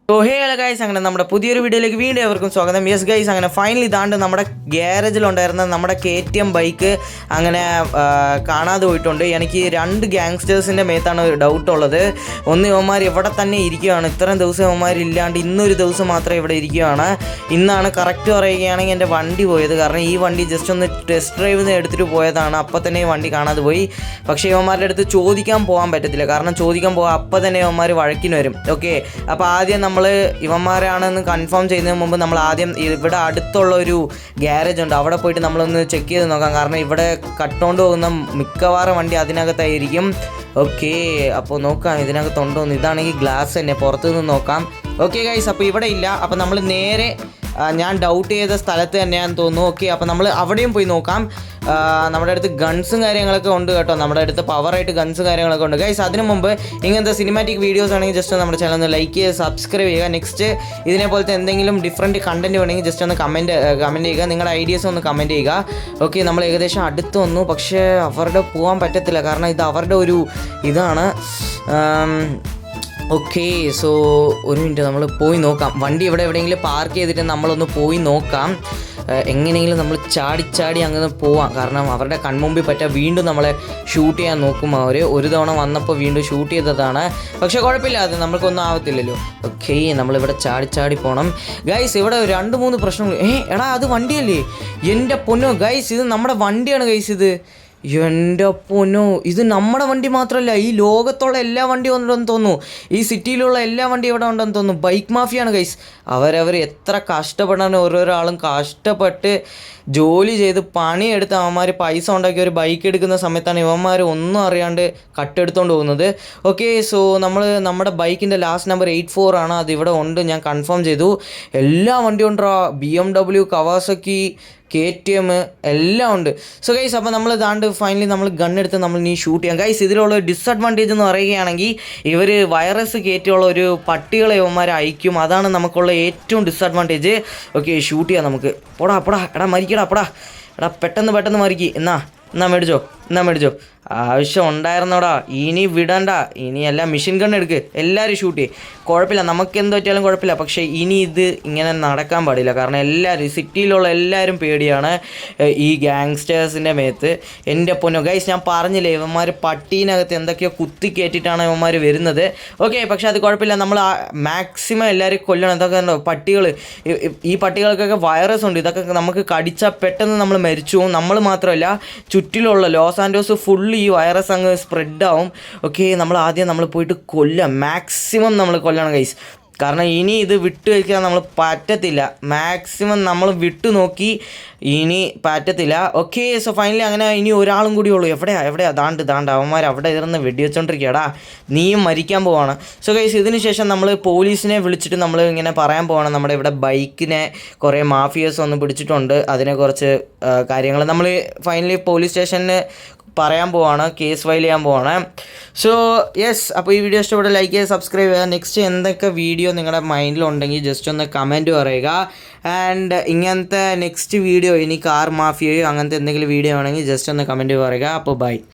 So ഹേ hello guys, അങ്ങനെ നമ്മുടെ പുതിയൊരു വീഡിയോയിലേക്ക് വീണ്ടും എവർക്കും സ്വാഗതം. യെസ് ഗൈസ്, അങ്ങനെ ഫൈനലി ഇതാണ്ട് നമ്മുടെ ഗ്യാരേജിലുണ്ടായിരുന്ന നമ്മുടെ KTM ബൈക്ക് അങ്ങനെ കാണാതെ പോയിട്ടുണ്ട്. എനിക്ക് 2 ഗ്യാങ്സ്റ്റേഴ്സിൻ്റെ മേത്താണ് ഡൗട്ടുള്ളത്. ഒന്ന് ഇവന്മാർ ഇവിടെ തന്നെ ഇരിക്കുകയാണ്. ഇത്രയും ദിവസം ഇവന്മാരില്ലാണ്ട് ഇന്നൊരു ദിവസം മാത്രമേ ഇവിടെ ഇരിക്കുകയാണ്. ഇന്നാണ് കറക്റ്റ് പറയുകയാണെങ്കിൽ എൻ്റെ വണ്ടി പോയത്. കാരണം ഈ വണ്ടി ജസ്റ്റ് ഒന്ന് ടെസ്റ്റ് ഡ്രൈവിന് എടുത്തിട്ട് പോയതാണ്. അപ്പം തന്നെ ഈ വണ്ടി കാണാതെ പോയി. പക്ഷേ ഇവന്മാരുടെ അടുത്ത് ചോദിക്കാൻ പോകാൻ പറ്റത്തില്ല. കാരണം ചോദിക്കാൻ പോകാൻ അപ്പം തന്നെ ഇവന്മാർ വഴക്കിന് വരും. ഓക്കെ, അപ്പോൾ ആദ്യം നമ്മൾ ഇവന്മാരാണെന്ന് കൺഫേം ചെയ്യുന്നതിന് മുമ്പ് നമ്മൾ ആദ്യം ഇവിടെ അടുത്തുള്ള ഒരു ഗ്യാരേജ് ഉണ്ട്, അവിടെ പോയിട്ട് നമ്മളൊന്ന് ചെക്ക് ചെയ്ത് നോക്കാം. കാരണം ഇവിടെ കട്ടുകൊണ്ട് പോകുന്ന മിക്കവാറും വണ്ടി അതിനകത്തായിരിക്കും. ഓക്കെ, അപ്പോൾ നോക്കാം ഇതിനകത്തുണ്ടോന്ന്. ഇതാണെങ്കിൽ ഗ്ലാസ് തന്നെ, പുറത്തുനിന്ന് നോക്കാം. ഓക്കെ ഗൈസ്, അപ്പോൾ ഇവിടെ ഇല്ല. അപ്പോൾ നമ്മൾ നേരെ ഞാൻ ഡൗട്ട് ചെയ്ത സ്ഥലത്ത് തന്നെയാണെന്ന് തോന്നുന്നു. ഓക്കെ, അപ്പോൾ നമ്മൾ അവിടെയും പോയി നോക്കാം. നമ്മുടെ അടുത്ത് ഗൺസും കാര്യങ്ങളൊക്കെ ഉണ്ട് കേട്ടോ. നമ്മുടെ അടുത്ത് പവറായിട്ട് ഗൺസും കാര്യങ്ങളൊക്കെ ഉണ്ട് ഗൈസ്. അതിന് മുമ്പ് ഇങ്ങനത്തെ സിനിമാറ്റിക് വീഡിയോസ് ആണെങ്കിൽ ജസ്റ്റ് നമ്മുടെ ചാനൽ ഒന്ന് ലൈക്ക് ചെയ്യുക, സബ്സ്ക്രൈബ് ചെയ്യുക. നെക്സ്റ്റ് ഇതിനെപ്പോലത്തെ എന്തെങ്കിലും ഡിഫറൻറ്റ് കണ്ടൻറ്റ് വേണമെങ്കിൽ ജസ്റ്റ് ഒന്ന് കമൻറ്റ് ചെയ്യുക. നിങ്ങളുടെ ഐഡിയാസ് ഒന്ന് കമൻറ്റ് ചെയ്യുക. ഓക്കെ, നമ്മൾ ഏകദേശം അടുത്ത് വന്നു. പക്ഷേ അവരുടെ പോകാൻ പറ്റത്തില്ല, കാരണം ഇത് അവരുടെ ഒരു ഇതാണ്. ഓക്കെ, സോ ഒരു മിനിറ്റ്, നമ്മൾ പോയി നോക്കാം. വണ്ടി ഇവിടെ എവിടെയെങ്കിലും പാർക്ക് ചെയ്തിട്ട് നമ്മളൊന്ന് പോയി നോക്കാം. എങ്ങനെയെങ്കിലും നമ്മൾ ചാടി അങ്ങനെ പോവാം. കാരണം അവരുടെ കൺമുമ്പിൽ പറ്റാൻ വീണ്ടും നമ്മളെ ഷൂട്ട് ചെയ്യാൻ നോക്കും. അവർ ഒരു തവണ വന്നപ്പോൾ വീണ്ടും ഷൂട്ട് ചെയ്തതാണ്. പക്ഷേ കുഴപ്പമില്ല, അത് നമ്മൾക്കൊന്നും ആവത്തില്ലല്ലോ. ഓക്കെ, നമ്മളിവിടെ ചാടി പോകണം ഗൈസ്. ഇവിടെ 2-3 പ്രശ്നങ്ങൾ. എടാ അത് വണ്ടിയല്ലേ? എൻ്റെ പൊന്നോ ഗൈസ്, ഇത് നമ്മുടെ വണ്ടിയാണ് ഗൈസ്. ഇത് എൻ്റെ പൊന്നോ, ഇത് നമ്മുടെ വണ്ടി മാത്രമല്ല, ഈ ലോകത്തുള്ള എല്ലാ വണ്ടിയും ഉണ്ടെന്ന് തോന്നുന്നു. ഈ സിറ്റിയിലുള്ള എല്ലാ വണ്ടിയും ഇവിടെ ഉണ്ടെന്ന് തോന്നുന്നു. ബൈക്ക് മാഫിയാണ് ഗൈസ്. അവരവർ എത്ര കഷ്ടപ്പെടാൻ, ഓരോരോ ആളും കഷ്ടപ്പെട്ട് ജോലി ചെയ്ത് പണിയെടുത്ത് അവന്മാർ പൈസ ഉണ്ടാക്കി ഒരു ബൈക്ക് എടുക്കുന്ന സമയത്താണ് ഇവന്മാർ ഒന്നും അറിയാണ്ട് കട്ടെടുത്തുകൊണ്ട് പോകുന്നത്. ഓക്കെ, സോ നമ്മുടെ ബൈക്കിൻ്റെ ലാസ്റ്റ് നമ്പർ 84 ആണ്. അതിവിടെ ഉണ്ട്, ഞാൻ കൺഫേം ചെയ്തു. എല്ലാ വണ്ടിയും ഉണ്ടോ, BMW, കവാസക്കി, KTM എല്ലാം ഉണ്ട്. സോ ഗൈസ്, അപ്പോൾ നമ്മൾ ഇതാണ്ട് ഫൈനലി നമ്മൾ ഗണ്ണെടുത്ത് നമ്മൾ നീ ഷൂട്ട് ചെയ്യാം ഗൈസ്. ഇതിലുള്ള ഡിസഡ്വാൻറ്റേജ് എന്ന് പറയുകയാണെങ്കിൽ ഇവർ വൈറസ് കയറ്റിയുള്ള ഒരു പട്ടികളെ ഇവന്മാരെ അയക്കും. അതാണ് നമുക്കുള്ള ഏറ്റവും ഡിസഡ്വാൻറ്റേജ്. ഓക്കെ, ഷൂട്ട് ചെയ്യാം നമുക്ക്. പോടാ എടാ മരിക്കടാ, എടാ പെട്ടെന്ന് മരിക്കി. എന്നാ മേടിച്ചോ. ആവശ്യം ഉണ്ടായിരുന്നോടാ, ഇനി വിടണ്ട. ഇനി എല്ലാം മെഷീൻ ഗൺ എടുക്ക്, എല്ലാവരും ഷൂട്ട് ചെയ്യും. കുഴപ്പമില്ല, നമുക്ക് എന്ത് പറ്റിയാലും കുഴപ്പമില്ല. പക്ഷേ ഇനി ഇത് ഇങ്ങനെ നടക്കാൻ പാടില്ല. കാരണം എല്ലാവരും സിറ്റിയിലുള്ള എല്ലാവരും പേടിയാണ് ഈ ഗ്യാങ്സ്റ്റേഴ്സിൻ്റെ മേത്ത്. എൻ്റെ പൊന്നോ ഗൈസ്, ഞാൻ പറഞ്ഞില്ലേ ഇവന്മാർ പട്ടീനകത്ത് എന്തൊക്കെയോ കുത്തി കയറ്റിയിട്ടാണ് ഇവന്മാർ വരുന്നത്. ഓക്കെ, പക്ഷേ അത് കുഴപ്പമില്ല, നമ്മൾ മാക്സിമം എല്ലാവരും കൊല്ലണം. ഇതൊക്കെ ഉണ്ടോ പട്ടികൾ, ഈ പട്ടികൾക്കൊക്കെ വൈറസ് ഉണ്ട്. ഇതൊക്കെ നമുക്ക് കടിച്ചാൽ പെട്ടെന്ന് നമ്മൾ മരിച്ചു പോകും. നമ്മൾ മാത്രമല്ല, ചുറ്റിലുള്ള ലോസ് ആൻഡോസ് ഫുള്ള് ഈ വൈറസ് അങ്ങ് സ്പ്രെഡാവും. ഓക്കെ, നമ്മൾ പോയിട്ട് മാക്സിമം നമ്മൾ കൊല്ലണം ഗൈസ്. കാരണം ഇനി ഇത് വിട്ടു വയ്ക്കാൻ നമ്മൾ പറ്റത്തില്ല. മാക്സിമം നമ്മൾ വിട്ടു നോക്കി, ഇനി പറ്റത്തില്ല. ഓക്കെ, സോ ഫൈനലി അങ്ങനെ ഇനി ഒരാളും കൂടി ഉള്ളൂ. എവിടെയാ ദാണ്ട് അവന്മാർ അവിടെ ഇരുന്ന് വെടിവെച്ചോണ്ടിരിക്കുകടാ, നീയും മരിക്കാൻ പോവാണ്. സോ ഗൈസ്, ഇതിന് ശേഷം നമ്മൾ പോലീസിനെ വിളിച്ചിട്ട് നമ്മൾ ഇങ്ങനെ പറയാൻ പോവാണ്, നമ്മുടെ ഇവിടെ ബൈക്കിനെ കുറേ മാഫിയസ് ഒന്ന് പിടിച്ചിട്ടുണ്ട്, അതിനെ കുറച്ച് കാര്യങ്ങൾ നമ്മൾ ഫൈനലി പോലീസ് സ്റ്റേഷനിൽ പറയാൻ പോവാണ്, കേസ് ഫയൽ ചെയ്യാൻ പോവാണ്. സോ യെസ്, അപ്പോൾ ഈ വീഡിയോ ഇഷ്ടപ്പെട്ട ലൈക്ക് ചെയ്യുക, സബ്സ്ക്രൈബ് ചെയ്യുക. നെക്സ്റ്റ് എന്തൊക്കെ വീഡിയോ നിങ്ങളുടെ മൈൻഡിലുണ്ടെങ്കിൽ ജസ്റ്റ് ഒന്ന് കമൻറ്റ് പറയുക. ആൻഡ് ഇങ്ങനത്തെ നെക്സ്റ്റ് വീഡിയോ, ഇനി കാർ മാഫിയയോ അങ്ങനത്തെ എന്തെങ്കിലും വീഡിയോ ആണെങ്കിൽ ജസ്റ്റ് ഒന്ന് കമൻറ്റ് പറയുക. അപ്പോൾ ബൈ.